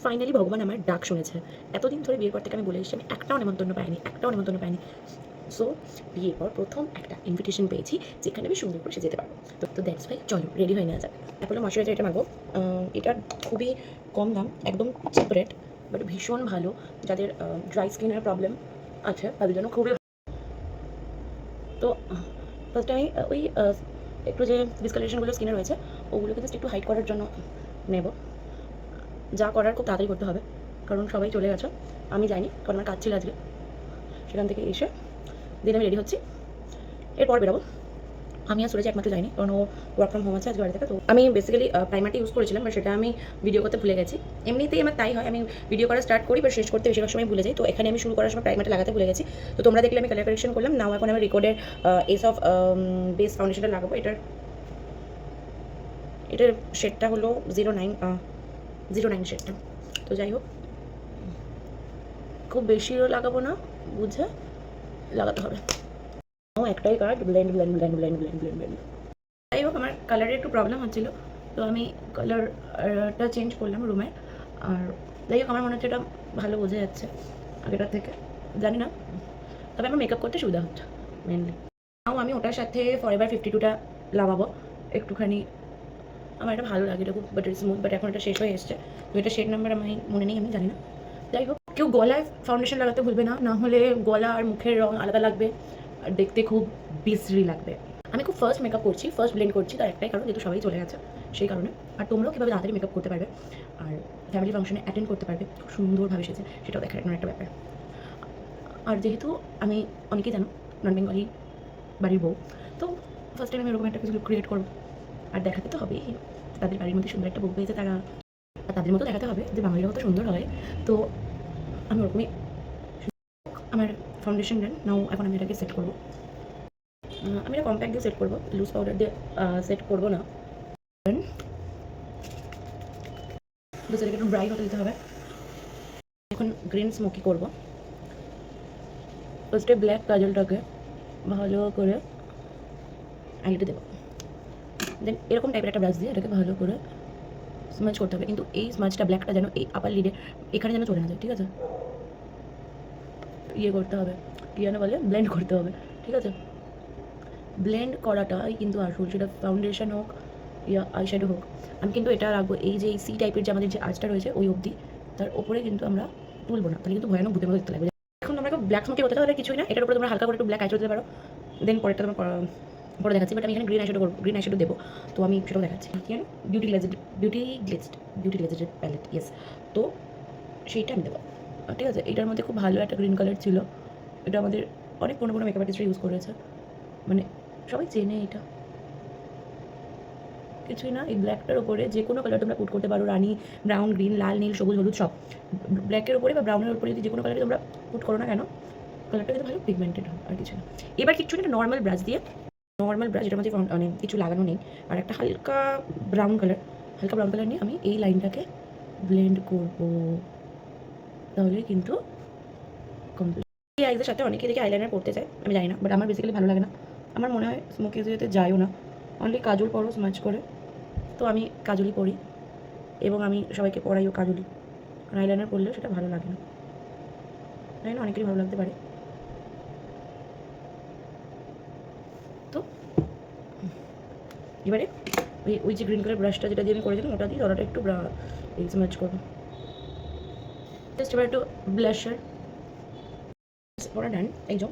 Finally ভগবান আমার ডাক শুনেছে। এতদিন ধরে বিয়ের পর থেকে আমি বলে এসেছি আমি একটাও নেমন্তন্ন পাইনি। সো বিয়ের পর প্রথম একটা ইনভিটেশন পেয়েছি যেখানে আমি সুন্দর করে যেতে পারবো। তো দ্যাটস ভাই চলো রেডি হয়ে নেওয়া যাক। অ্যাপোলো ময়শ্চারাইজার এটা মাগো। এটা খুবই কম দাম, একদম চিপ রেট, বাট ভীষণ ভালো। যাদের ড্রাই স্কিনের প্রবলেম আছে তাদের জন্য খুবই। তো ফার্স্টে আমি ওই একটু যে ডিসকালারেশনগুলো স্কিনে রয়েছে ওগুলোকে জাস্ট একটু হাইড করার জন্য নেব। যা করার খুব তাড়াতাড়ি করতে হবে, কারণ সবাই চলে গেছে, আমি যাইনি কারণ আমার কাজ ছিল আজকে। সেখান থেকে এসে দিন আমি রেডি হচ্ছি, এরপর বেরোবো। আমি আর সুরেজ একমাত্র যাইনি, কারণ ও ওয়ার্ক ফ্রম হোম আছে আজকে বাড়ি থেকে। তো আমি বেসিক্যালি প্রাইমারটা ইউজ করেছিলাম, বাট সেটা আমি ভিডিও করতে ভুলে গেছি। এমনিতেই আমার তাই হয়, আমি ভিডিও করা স্টার্ট করি, বাট শেষ করতে বেশিরভাগ সময় ভুলে যাই। তো এখানে আমি শুরু করার সময় প্রাইমারটা লাগাতে ভুলে গেছি। তো তোমরা দেখলে আমি কালার কারেকশন করলাম। নাও এখন আমি রেকর্ডের এস অফ বেস ফাউন্ডেশনটা লাগাবো। এটার শেডটা হলো 09 শেডটা। তো যাই হোক, খুব বেশিও লাগাবো না, বুঝে লাগাতে হবে। একটাই কাজ, ব্লেন্ড। যাই হোক, আমার কালারের একটু প্রবলেম হচ্ছিলো, তো আমি কালারটা চেঞ্জ করলাম রুমে। আর যাই হোক, আমার মনে হচ্ছে এটা ভালো বোঝা যাচ্ছে আগেটার থেকে, জানি না, তবে আমার মেকআপ করতে সুবিধা হচ্ছে মেনলি। আমি ওটার সাথে ফরএভার 52টা লাগাবো একটুখানি। আমার এটা ভালো লাগে, এটা খুব বাটার স্মুথ, বাট এখন এটা শেষ হয়ে এসছে। তো এটা শেড নাম্বার আমি মনে নেই, আমি জানি না। যাই হোক, কেউ গলায় ফাউন্ডেশন লাগাতে ভুলবে না, না হলে গলা আর মুখের রঙ আলাদা লাগবে আর দেখতে খুব বিশ্রী লাগবে। আমি খুব ফার্স্ট মেকআপ করছি, ফার্স্ট ব্লেন্ড করছি, তার একটাই কারণ যেহেতু সবাই চলে গেছে সেই কারণে। আর তোমরাও কীভাবে তাড়াতাড়ি মেকআপ করতে পারবে আর ফ্যামিলি ফাংশনে অ্যাটেন্ড করতে পারবে খুব সুন্দরভাবে সেজে, সেটাও দেখার একটা ব্যাপার। আর যেহেতু আমি অনেকেই জানো নন বেঙ্গলি বাড়ির বউ, তো ফার্স্ট টাইম আমি এরকম একটা কিছু ক্রিয়েট করবো। আর দেখাতে তো হবেই তাদের বাড়ির মধ্যে সুন্দর একটা বউ পেয়েছে তারা, আর তাদের মতো দেখাতে হবে যে বাঙালিরা কত সুন্দর হয়। তো আমি ওরকমই আমার ফাউন্ডেশন দেন নাও। এখন আমি এটাকে সেট করবো। আমি এটা কম্প্যাক্ট দিয়ে সেট করবো, লুজ পাউডার দিয়ে সেট করবো না। দুসাইডে একটু ড্রাই হতে দিতে হবে। এখন গ্রিন স্মোকি করবো। ফার্স্টে ব্ল্যাক কাজলটাকে ভালো করে আইলিটে দেবো, দেন এরকম টাইপের একটা ব্রাশ দিয়ে এটাকে ভালো করে স্মাচ করতে হবে। কিন্তু এই স্মাচটা ব্ল্যাকটা যেন এই আপার লিডে এখানে যেন চলে না যায়, ঠিক আছে? ইয়ে করতে হবে, কী যেন বলে, ব্লেন্ড করতে হবে, ঠিক আছে? ব্লেন্ড করাটাই কিন্তু আসল, সেটা ফাউন্ডেশন হোক ইয়া আইশ্যাডো হোক। আমি কিন্তু এটা রাখবো এই যে সি টাইপের যে আমাদের যে আর্চটা রয়েছে ওই অবধি, তার ওপরে কিন্তু আমরা তুলবো না, তাহলে কিন্তু ভয়ানক ভূতের মতো দেখতে লাগবে। এখন আমরা ব্ল্যাক স্মোকি করতে হলে কিছুই না, এটার উপরে তোমরা হালকা করে একটু ব্ল্যাক আইশ্যাডো দিতে পারো, দেন পরেরটা তোমার পরে দেখাচ্ছি। বাট আমি এখানে গ্রিন আইশ্যাডো করবো, গ্রিন আইশ্যাডো দেবো, তো আমি সেটাও দেখাচ্ছি। কি জানো, বিউটি গ্লেজেড প্যালেট, ইয়েস। তো সেইটা আমি দেবো, ঠিক আছে? এটার মধ্যে খুব ভালো একটা গ্রিন কালার ছিল, এটা আমাদের অনেক পুরনো মেকআপ আর্টিস্টরা ইউজ করেছে, মানে সবাই চেনে এটা। কিছুই না, এই ব্ল্যাকটার উপরে যে কোনো কালার তোমরা পুট করতে পারো, রানি, ব্রাউন, গ্রিন, লাল, নীল, সবুজ, হলুদ সব। ব্ল্যাকের উপরে বা ব্রাউনের উপরে যদি যে কোনো কালারে তোমরা পুট করো না কেন, কালারটা কিন্তু ভালো পিগমেন্টেড হয়, আর কিছু না। এবার কিছু না, নর্মাল ব্রাশ দিয়ে, নর্মাল ব্রাশ যেটার মধ্যে মানে কিছু লাগানো নেই, আর একটা হালকা ব্রাউন কালার নিয়ে আমি এই লাইনটাকে ব্লেন্ড করবো, তাহলে কিন্তু কমপ্লিট। এই আইজের সাথে অনেকে দেখে আইলাইনার পড়তে চায়, আমি জানি না, বাট আমার বেসিক্যালি ভালো লাগে না। আমার মনে হয় স্মোকি যেতে যায়ও না, অনলি কাজল পরো স্মাচ করে। তো আমি কাজলই পরি এবং আমি সবাইকে পরাইও কাজলই, কারণ আইলাইনার পরলেও সেটা ভালো লাগে না, তাই না? অনেকেরই ভালো লাগতে পারে। তো এবারে ওই যে গ্রিন কালার ব্রাশটা যেটা দিয়ে আমি করেছিলাম ওটা দিয়ে তলাটা একটু স্মাচ করবো। জাস্ট এবার একটু ব্লাশার পরা ডান, এই যে